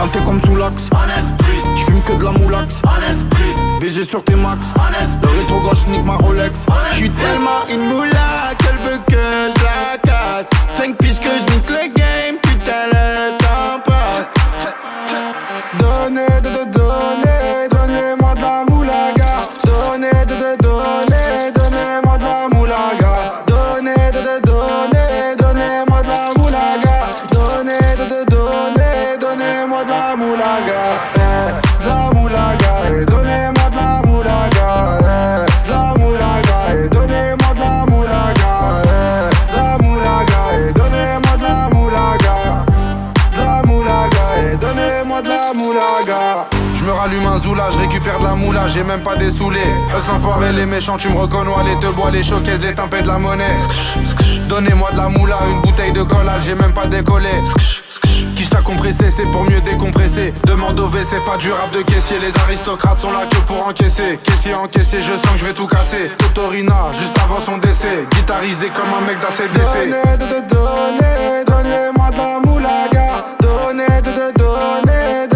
t'es comme sous l'axe. J'fume que de la moulax. BG sur tes max. Le rétro gauche nique ma Rolex. J'suis tellement une moula qu'elle veut que je la casse. 5 piges que je nique le game, putain le temps passe. Donnez-moi de la moulaga. Donnez-moi de la moulaga. Donnez-moi de la moulaga. Donnez-moi de la moulaga. De la moulaga. Donnez-moi de la moulaga. De la moulaga. Donnez-moi de la moulaga. De la moulaga. Donnez-moi de la moulaga. De la moulaga. Donnez-moi de la moulaga. Je me rallume un zoula, je récupère de la moula, j'ai même pas dessoulé. Eux l'enfoiré, les méchants, tu me reconnais, les te bois, les showcases, les tempêtes de la monnaie. Donnez-moi de la moula, une bouteille de collal, j'ai même pas décollé. Qui t'a compressé, c'est pour mieux décompresser. Demande au V, c'est pas du rap de caissier. Les aristocrates sont là que pour encaisser. Caissier encaissé, je sens que je vais tout casser. Totorina, juste avant son décès. Guitarisé comme un mec d'ACDC. Donnez-moi de la moulaga. Donnez-moi de la moulaga.